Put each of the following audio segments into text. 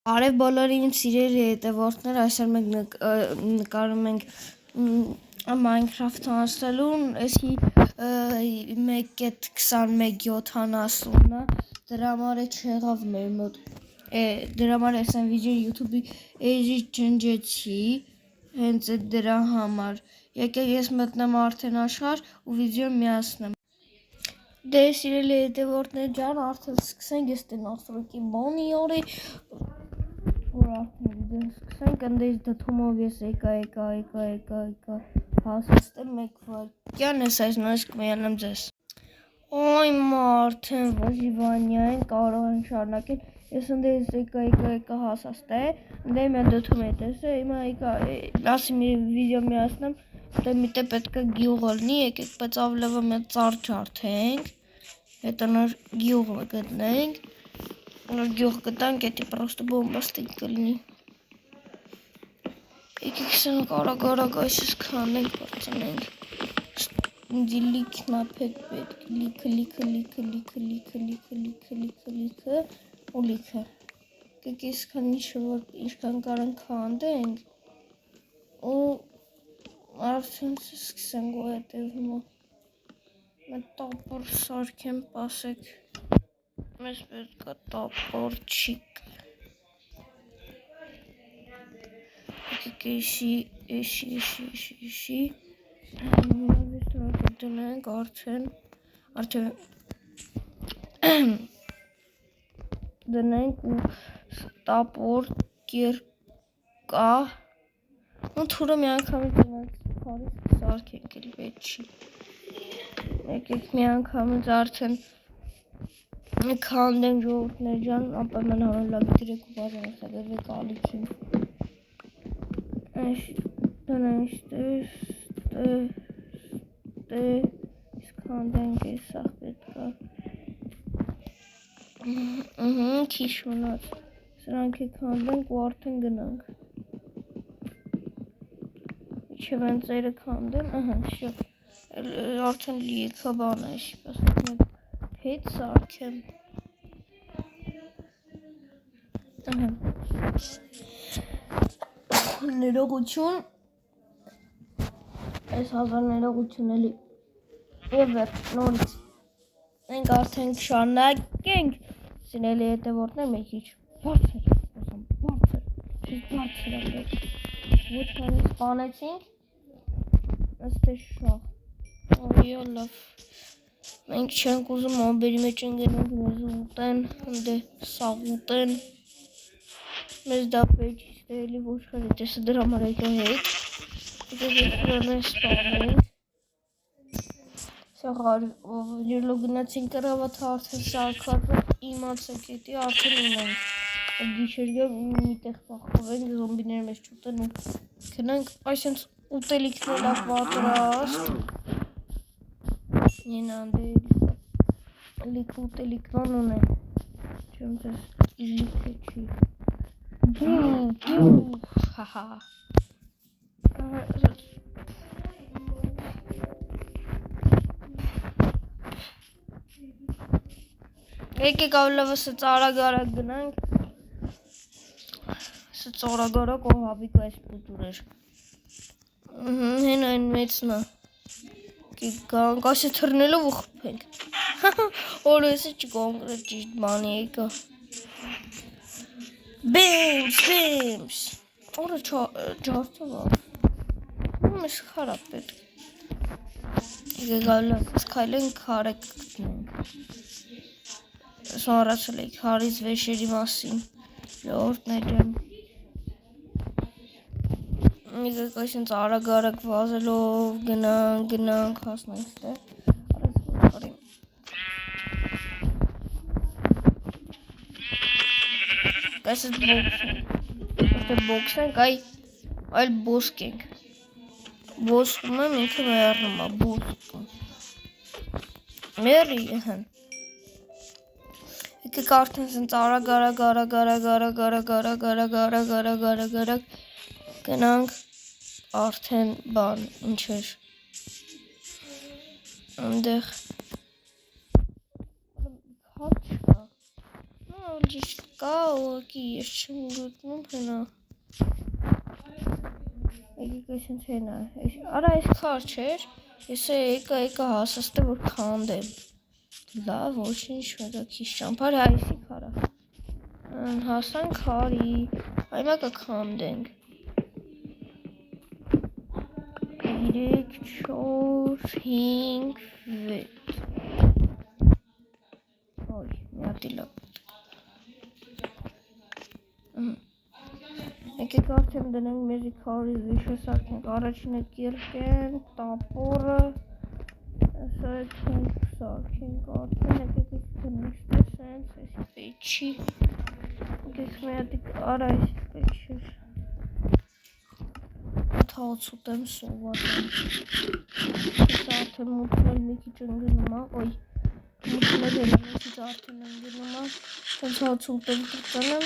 Արև բոլորին սիրելի հետևորդներ, այսօր մենք նկարում ենք Minecraft անցնելուն, էսի 1.2170-ը, դրա համար է չեղավ մեր մոտ, դրա համար ես այն վիդեոն YouTube-ի էջի ջնջեցի, հենց է դրա համար, եկեք ես մտնեմ արդեն աշխարհ ու վիդեոն միացնեմ։ Դե սիրելի հետևորդներ ջան, արդեն սկսենք, ես տեն ասրոքի բանի օրի, որ արդեն վիդեոն սկսենք, ընդեջ դթումով ես եկա, հասստեմ մեկ վարկյան, ես այս նույնիսկ միանեմ ձեզ։ Ոյ մարդեն վժիվանյային կարող են շարնակել, ես ընդեջ եկա հասաստե, ընդեջ միան դթում է տեսը, հիմա եկա, ասի մի վիդեո միացնեմ, դե միտե պետք է գյուղ լինի, եկեք բայց ավլևը մեծ ծառ ջարդենք, հետո նոր գյուղ գտնենք, նոր գյուղ գտանք, էդի պրոստը բոմբաստիկ կլինի։ Եկեք սրանք արագ այսպես քանենք, բարձնենք, լիքն ապետ պետք, լիքը, ու լիքը, եկեք ինչքան կարանք քանդենք, ու արդեն սկսենք ու հետևումը, մեկ տապոր սարքեմ, պասեք, մեզ պետք է տապորչիկ, եկեք էշի, դնենք արդեն դնենք ու տապոր կերկա, ու թուրը մի անգամից քարից սարքենք, էլի պետք չի, եկեք մի անգամից արդեն քանդենք ժողովուրդներ ջան, անպայման համարլավ դիրեք ու բաժանասագրվեք ալիքին, դնենք իսկ քանդենք ես սաղ պետք է, քիչ մնաց, սրանք է քանդենք ու արդեն գնանք, իչև են ծերը քանդեմ, արդեն լիքը բան է, հետ սարքեմ, ներողություն, այս հազար ներողություն էլի, և վերջ, նորից, մենք արդեն շարունակենք, սիրելի հետևորդներ, մեկ քիչ բարձր, ոչ քանի սպանեցինք, ըստ է շահ, այո լավ, մենք չենք ուզում ամբերի մեջ ընկնենք, մեզ ուտեն, ընդե սաղ ուտեն, մեզ դա պետք է էլի ոչխարի տեսը դրա համար եկա հետ, եկեք դրանեն սպանենք, յերլո գնացին կրավաթը արդեն սարքած իմացեք էտի արդեն ունենք, գիշերգա մի տեղ պախով ենք, զոմբիները մեզ չուտեն ու կնենք, այսենց ուտելիքն էլա պատրաստ, նենանդե լիք ուտելիքման ունեն, չեմ ձեզ լիքը չի, հահա, եկեք ավլավը սծ արագ գնանք, սծ արագ ու հավիք այս պուտուր էր, հեն այն մեծնա, գանք այս է թրնելով ու խպենք, որ եսը չկոնկրետ ճիշտ բանի եկա, բեմս, որը ճարդով ավ, մեզ խարա պետք, եկեք ավլավ, սկայլենք քարեք գտնենք, Սոարացել էի քարից վեշերի մասին, ժողովուրդներ ջան, եկեք այսինց արագ վազելով գնանք հասնենք ստեղ, այսպես բոքս ենք, այլ բոսկ ենք, բոսկում եմ ինքը մերնում է, բոսկում, մերի հն, եկեք արդեն սենց արագ գնանք արդեն բան, ինչ էր, ընդեղ, քար չկա, ճիշտ կա, ուղղակի ես չեմ գտնում հնա։ Եկեք այսինչ հենա, արա այս քար չէր, ես եկա հասաստե, որ քանդեմ։ Լավ, ոչինչ, մեկա քիչ ճամփար, այսի քարա։ Հասանք քարի, այմա կքանդենք։ 3, 4, 5, 6 Ոյ, մի հատի լավ Եկեք արդեն դնենք մեզի քարի վիշը սարքենք առաջինը կիրկեն, տապորը Սա է թունք սարքենք արդեն եկեք քնիշտ է սենց, այսի պեչի Եկեք մի հատի արա այսի պեչիր Թաղցուտ եմ սոված եմ Ես արդեն մութնել մի քիչ ընգնում է, ոյ Մութնել էլ եմ մի քիչ արդեն ընգնում է Տենց հացուտ եմ տրծանեմ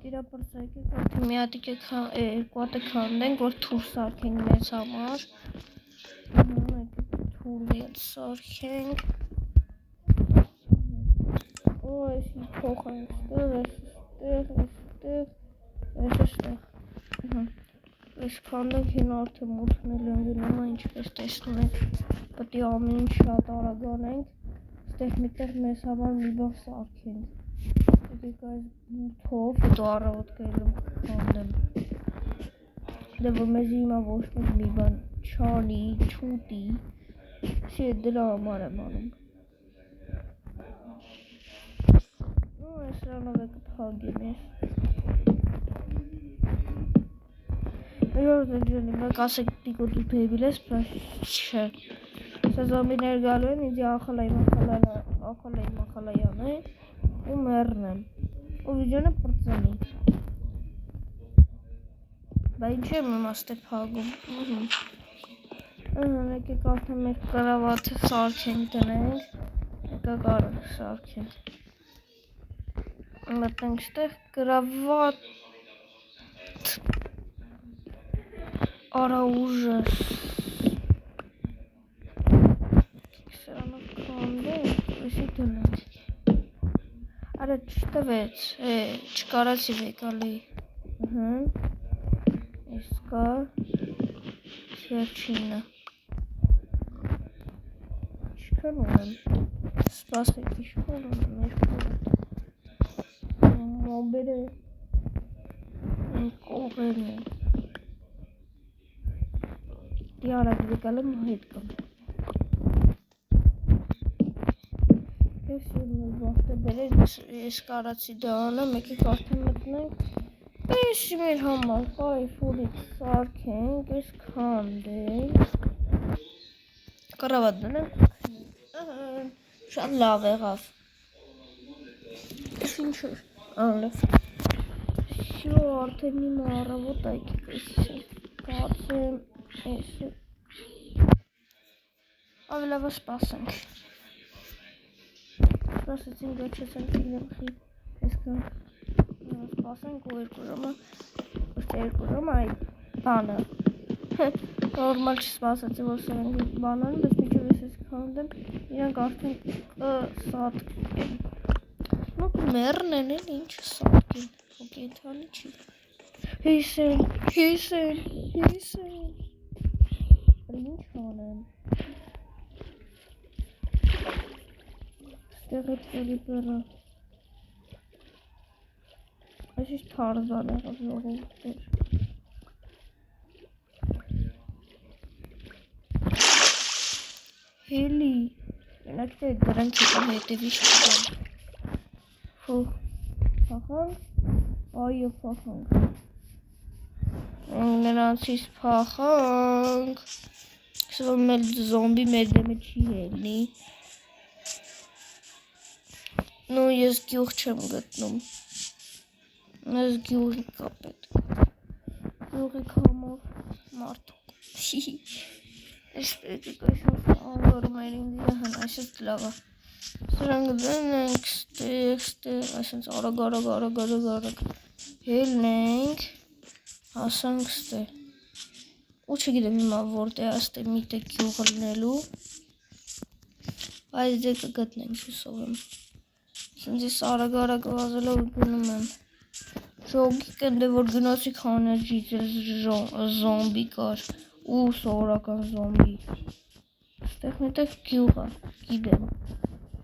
Իրապրծա եկեք արդեն մի հատիկ երկու հատ է քանդենք, որ թուր սարքենք մեզ համար Եկեք թուր մի հատ սարքենք Ու այսի փոխ ենք ստեղ, այստեղ Այս քանդենք հին արդեն մութնել ընգնում է, ինչպես տեսնում եք Պետք է ամեն ինչ շատ արագ անենք Ստեղ միտեղ մեզ համար մի բան սարքենք Եկեք այս բութով, հետո առավոտ կայլում քանդեմ Դե որ մեզ հիմա ոչ մի բան չանի, չուտի Սի դրա համար եմ անում Ու այս ռանով եկը փագեմ ես Ժորդ ջանի, մեկ ասեք տիկո դու թեբիլ ես, բայց չէ Սա զոմբիներ գալու են, իդի ախալային է ու մեռնեմ ու վիդյոնը պրծանի Բա ինչ եմ իմաստ է փագում Եկեք արդեն մեր կրավաթը սարքենք դնենք Եկա կարը սարքենք Մտնենք ստեղ կրավաթ Արա ուժս Սրանով կանդենք, եսի դնենք Արա չտվեց, չկարացի վեկալի Ես կա Սերջինը Չքան ունեմ Սպասեք իշքան ունեմ երկու Մոբերը Կողեն է Դիարակ վեկալում հետ կամ Ես յուրմել բաղթը բերեր, ես կարացի դա անեմ, եկեք արդեն մտնենք Ես մեր համար կայֆուրից սարքենք, ես քանդենք Կրավատ դնենք Շատ լավ եղավ Ես ինչ էր, անլև Շո արդեն հիմա առավոտ եկեք ես կացեմ Ավելավը սպասենք Սպասեցինք ոչեցենք իրեղի Եսկան Սպասենք ու երկու ժամը Ոչտե երկու ժամը այ բանը Նորմալ չսպասեցի որ սրանք բանան Բայց միջով ես քանդեմ Իրանք արդեն կսատկեն Նոք մերն են էլ ինչ սատկեն Ու կենթանի չի Հիսեն Ինչ անեմ Ստեղ էտ կերիպերը Այս ինչ թարզան եղավ ժողովուրդներ Հելի Մենակ թե դրանք եկան հետևի շկան Ֆուխ Փախանք Այո փախանք Նրանցից փախանք Սվոր մեր զոմբի մեր դեմը չի հելնի Նու ես գյուղ չեմ գտնում Ես գյուղի կապետ Գյուղի կամով մարդուկ Ես պետիկ այսպես անգորում էր ինձ իրահան այսպես լավա Սրանք դնենք ստեղ այսպես արագ Հելնենք Հասանք ստեղ Ու չգիտեմ հիմա որտե աստե միտը գյուղ լնելու Այս դե կգտնենք հուսով եմ Սենց արագ վազելով գնում եմ։ Շոգիկ են դե որ գնացի քաներջից զոմբի կար ու սովորական զոմբի։ Ստեղ մետեղ գյուղ է, գիտեմ,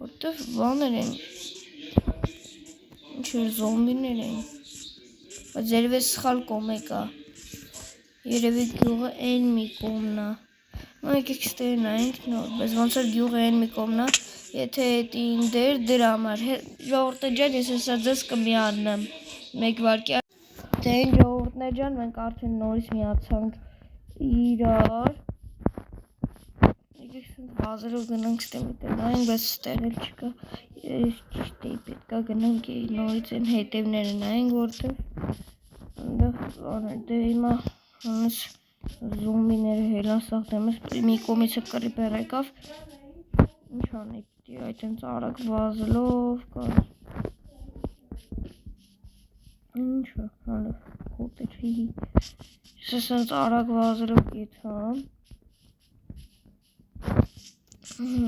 որտև բաներ են, ինչ էր զոմբիներ են, բայց երևի սխալ կողմ եկա, երևի գյուղը են մի կողմն է, նո եկեք ստեղ նայենք նոր, բայց ոնց էր գյուղը են մի կողմն է, եթե հետին դրա համար, ժողովուրդներ ջան, ես հեսա ձեզ կմիաննեմ, մեկ վարկյա, դե այն ժողովուրդներ ջան, մենք արդեն նորից միացանք իրար, եկեք սենց վազելով գնանք ստեղ միտեղ նայենք, բայց ստեղ էլ չկա, ճիշտ էի պետք է գնանք նորից են հետևները նայենք, որտև այնտեղ դե հիմա հանես զոմբիները հելասաղ դեմս մի կոմիցը կրիպեր եկավ, ինչ անեի պիտի այդ հենց արագ վազելով կար, ինչ է, հալև, հոտեր հիհի, ես հենց արագ վազելով գետամ,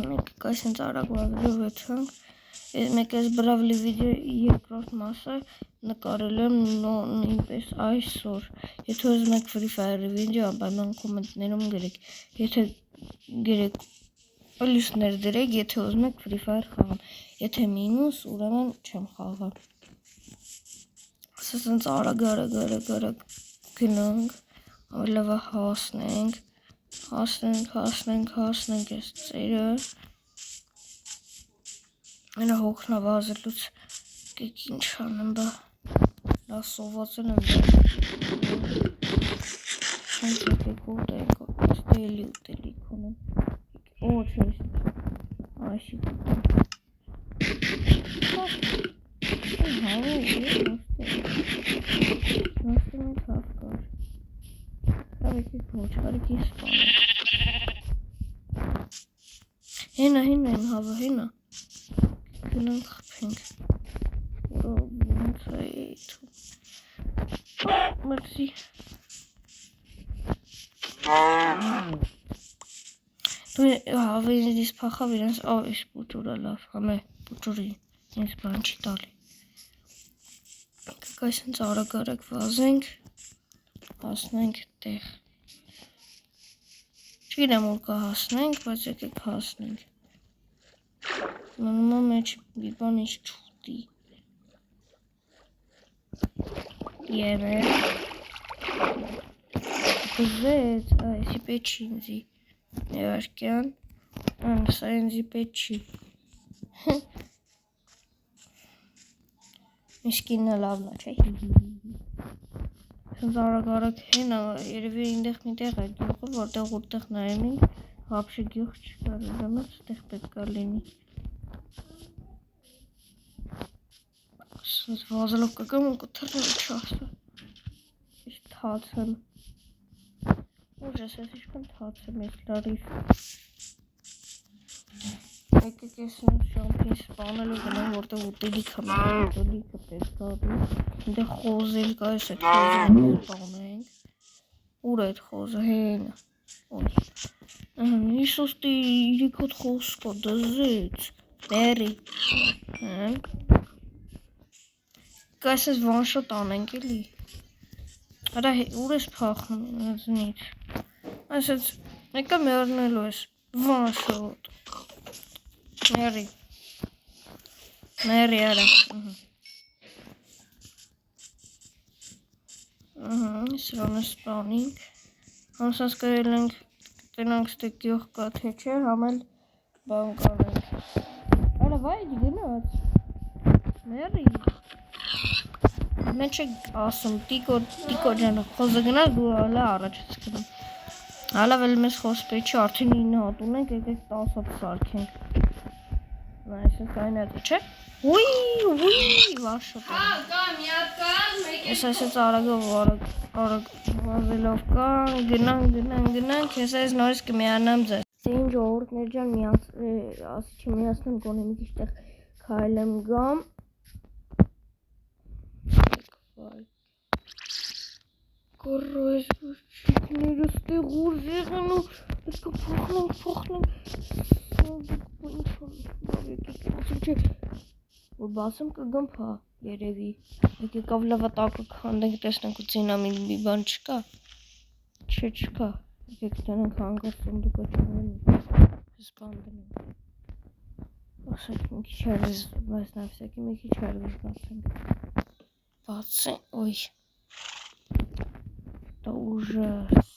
մեկ այս հենց արագ վազելով եթանք, մեկ այս բրավլի վիդեո երկրորդ մասը նկարել եմ նույնպես այսօր, եթե ուզում եք Free Fire-ի վիդեո անպայման կոմենտներում գրեք, եթե գրեք լույսներ դրեք, եթե ուզում եք Free Fire խաղամ, եթե մինուս, ուրեմն չեմ խաղա, սենց արագ գնանք, ավելավա հասնենք ես ծերը, Այնա հոգնավազելուց կեք ինչ անեմ բա, լավ սոված եմ շանց եկեք ուտենք, ուտելի կոնեմ, օ չես, այշի կուտեմ, նոստեմ ենք հավ կար, լավ եկեք ոչխարիք ես պանը, հենա իմ հավը, հենա, գնանք խպենք, ոնց է եթում, մրսի, դու հավերին ես պախավ իրենց, այս պուճուրա լավ, համե պուճուրի, ինձ բան չի տալի, կակ այս հենց արագ վազենք, հասնենք տեղ, չգիտեմ որ կա հասնենք, բայց եկեք հասնենք, Մնումա մեջ մի բան ինչ չուտի, Եվե, գզեց, այսի պետ չի ինձի, նևարկյան, սա ինձի պետ չի, Միշկինը լավնա չէ, Սենց արագ հենա, երևի ինտեղ միտեղ է գյուղը, որտեղ ուրտեղ նայեմին, հապշի գյուղ չկար, դամաց ստեղ պետք է լինի, Սենց վազելով կգամ ու կթրնի չասը, ես թաց եմ, ուժ ես իշկան թաց եմ ես լարիվ, եկեք ես շամպին սպանելու գնամ, որտեղ ուտելիք եմ, ուտելիքը պետք ադի, ինտեղ խոզել կա ես այդ խոզը սպանենք, ուր այդ խոզը հենը, Իսոստի իրիքոտ խոսքո դզեց, բերի, կայս ես վանշոտ անենք էլի, Արա ուր ես պախնում ինձնից, այս ես մեկը մերնելու ես, վանշոտ, մերի արա, սրանը սպանինք, Համսանց կրել ենք, տնանք ստեկ գյուղ կա թե չէ, համել բան կանենք, Արա վայջ գնաց, մերի, Մենք չեք ասում, տիկո ջանը, խոզը գնաց, դու հալա առաջ ես գնում, Հալավ էլ մեզ խոս պետ չի, արդեն 9 հատ ունենք, եկեք 10 հատ սարքենք, Այս ես այն հետը չէ, Ուի, վաշոտ եմ, Ես այս ես արագ վազելով կան, գնանք, ես այս նորից կմիանամ ձեզ, Ինչ ժողովուրդներ ջան, ասի չմիացնեմ գոնե մի քիչ տեղ քայլեմ գամ, Կորո ես բուշիկները ստեղ ուր եղեն ու պետք է փոխնենք, որ բացեմ կգմփա երևի։ Եկավ լավա տակը քանդենք տեսնենք ու ցինամին մի բան չկա։ Չկա։ Եկեք դնենք հանգիստ սունդուկը չունեն։ Սպան դնենք։ Ասենք մի քիչ հերվես, բայց նա всякий մի քիչ հերվես բացենք։ Բացենք, ոյ։ Դա ուժաս։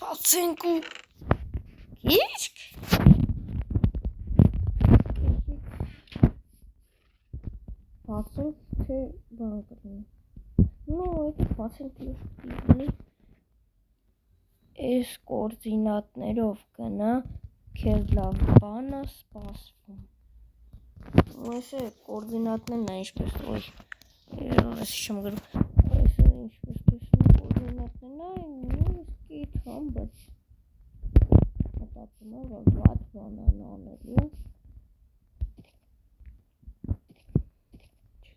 Բացենք ու Իսկ բացենք թե բան կլինի։ Ну, եկեք բացենք լի։ Այս կոորդինատներով գնա, քեզ լավ բան է սպասվում։ Այս կոորդինատներն է ինչպես, ոյ, ես չեմ գրում, այս ինչպես տեսնում կոորդինատներն է, նույնիսկ իթամ, բայց մտածում եմ, որ վատ բան են անելու։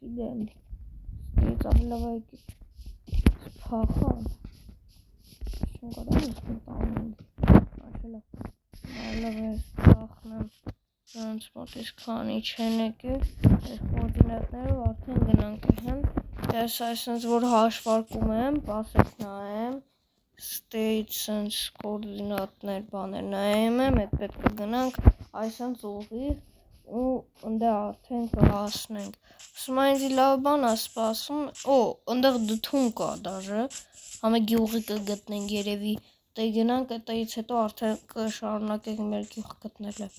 Չգիտեմ, ստից ավելավ եկեք սպախան։ Չեմ կարամ ես մտանում, աշելա, ավելավ ես սպախնեմ, նրանց մոտ ես քանի չեն եկել, ես կոորդինատներով արդեն գնանք են, ես այսենց որ հաշվարկում եմ, պասեք նայեմ, ստից սենց կոորդինատներ բաներ նայեմ եմ, էդ պետք է գնանք այսենց ուղիղ ու ընդեղ արդեն կհասնենք։ Ասում այն ինձի լավ բան է սպասում, ընդեղ դթում կա դաժը, համե գյուղի կգտնենք երևի, դե գնանք էտայից հետո արդեն կշարունակենք մեր գյուղ գտնելը։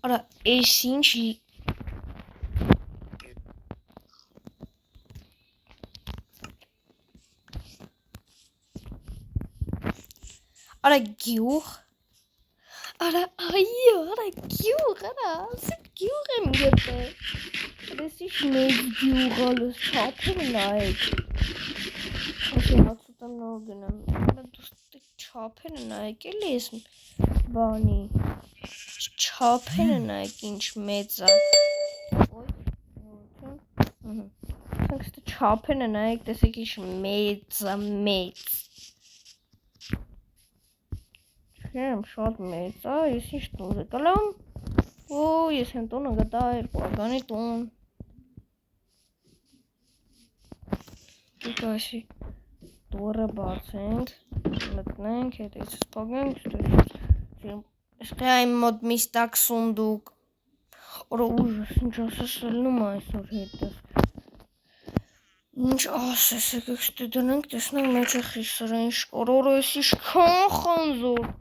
Արա, էս ինչ Արա գյուղ, արա այո, արա գյուղ, արա ասիք գյուղ եմ գտել, ես ինչ մեծ գյուղ ալուս չապերը նայեք, ասի հացուտեմ նոր գնեմ, արա դուստի չապերը նայեք էլի ես բանի, չապերը նայեք ինչ մեծ է, սանքստը չապերը նայեք տեսեք ինչ մեծ է, մեծ Չեմ շատ մեծ է, ես ինչ տուն եկել եմ, ես եմ տունը գտա 2 ագանի տուն, դուք այսի դորը բացենք, մտնենք, հետից սպագենք, Իշտե այն մոտ միստակ սունդուկ, Օրա ուժս, ինչ ասես ելնում այսօր հետս, ինչ ասես եկեք ստի դնենք, տեսնենք մեջ է խիսր ինչ կորորը ես իշքան խանզոր,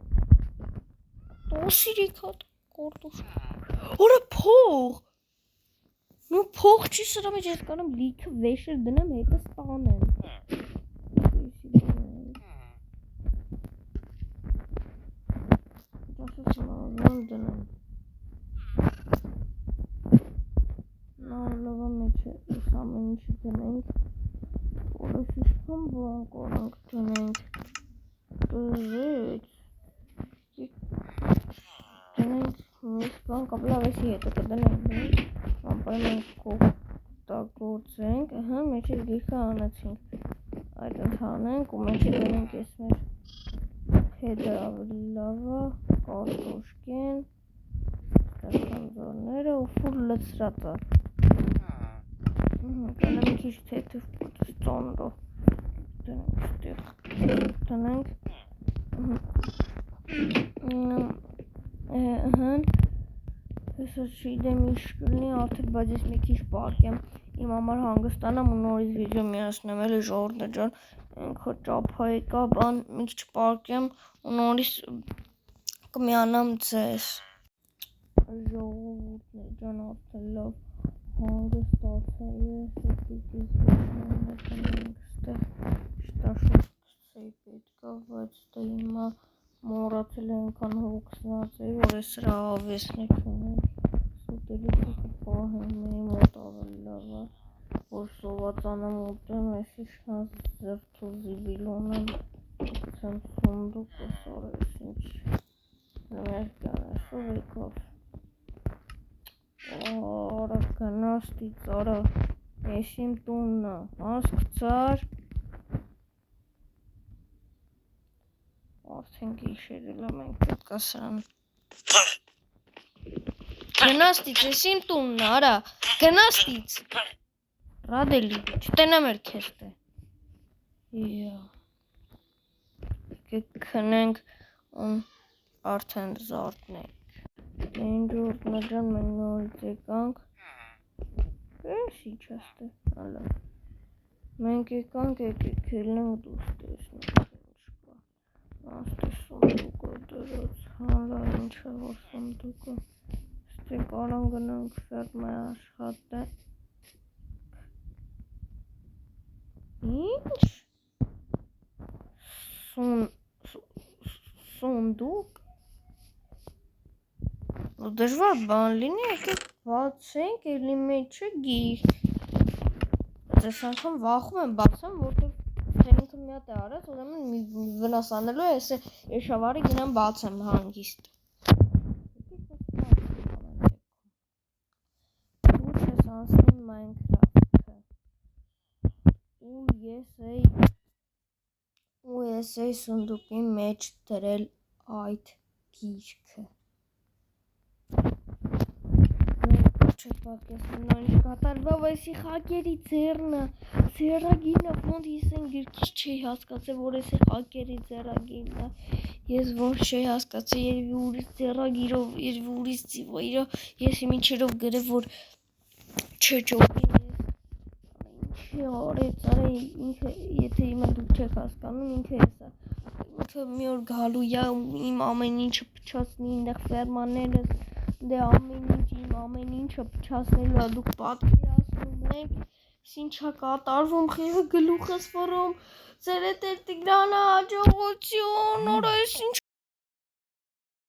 Տոսիրիք հատ կորդուշ, Օրա փող, նու փող չի սրա մեջ ես կանեմ լիքը վեշր դնեմ հետս տանեմ, ասես մազան դնեմ, նարլովա մեջ է ես ամեն ինչի դնենք, որս իշքան բան կորանք դնենք, դզեց, դնենք միշտ բան կապլավ էսի հետո կդնենք, ամպայմ ենք կողտագործենք, մեջը լիքը անացինք, այդ ընդհանենք ու մեջը դնենք ես մեր հետը ավելի լավա, կարտոշկեն, խանձորները ու ֆուր լծրած է, կանեմ մի քիչ թեթև ծոնրով, դնենք, Հեսա չիդեմ ինչ կլնի արդեք, բայց ես մի քիչ պարկեմ, իմ համար հանգստանամ ու նորից վիդեո միացնեմ էլի ժողովուրդ ջան, ինքը ճափա եկա, բան մի քիչ պարկեմ ու նորից կմիանամ ձեզ։ Ժողովուրդներ ջան արդեն լավ հանգստացա ես, շտաշուտ պետքա, բայց դա հիմա մորացել ենքան հոգսնած էի, որ ես սրա ավեսն է չունեմ, սուտելի կպահեմ էի մոտ ավելի լավ է, որ սովածանեմ ուտեմ, ես իշքան զրթու զիվիլ ունեմ, կցեմ սունդուկը սար ես ինչ, նմերկյան այսով եկավ, արա գնաստից արա, ես իմ տուննա, հասկ ծար, մենք իշերելա, մենք պետք է սրան գնաստից, ես իմ տունն արա, գնաստից Ռադելի, չտենամ էր քեզ տե կքնենք արդեն զարդնենք Ինչ օրտնաջան մենք նորից եկանք Ես իչաս տե, հալա Մենք եկանք եկեք ելնենք դուս տեսնենք Աստի սնդուկը դրած, հալա ինչ է որ սնդուկը Ստի կարան գնանք ֆերմայ աշխատենք Ինչ? Սունդուկ? Դժվար բան լինի, եկեք բացենք, էլի մեջը գիր Ձեզ անգամ վախում եմ բացեմ, որտև Թենիքը մի հատ է արեց, ուրեմն վնաս անելու է, ես եշավարի գնամ բացեմ հանգիստ Դուր չես անցնի Minecraft-ը ու ես էի սունդուկի մեջ դրել այդ գիրքը Չէ պատկեսում նորից կատարվավ էսի խակերի ձեռագիրնը ֆոնդ ես են գրքից չէի հասկացել, որ էսի խակերի ձեռագիրնը Ես որ չէի հասկացել, երևի ուրիշ ձեռագիրով, երևի ուրիշ ծիվայրով Ես իմ ինչերով գրև, որ չջողին ես Ինչի արեց, արա ինքը, եթե իմը դուք չեք հասկանում, ինքը եսա Ինքը մի օր գալու յա իմ ամեն ինչը պչացնի, ինդեղ ֆերմաներս Դե ամեն ինչ իմ ամեն ինչը պչացնելու է դուք պատկերացնում եք Ինչա կատարվում խիղը գլուխս վռում Ձեր էտ էր Տիգրանը հաջողություն Արա ես ինչ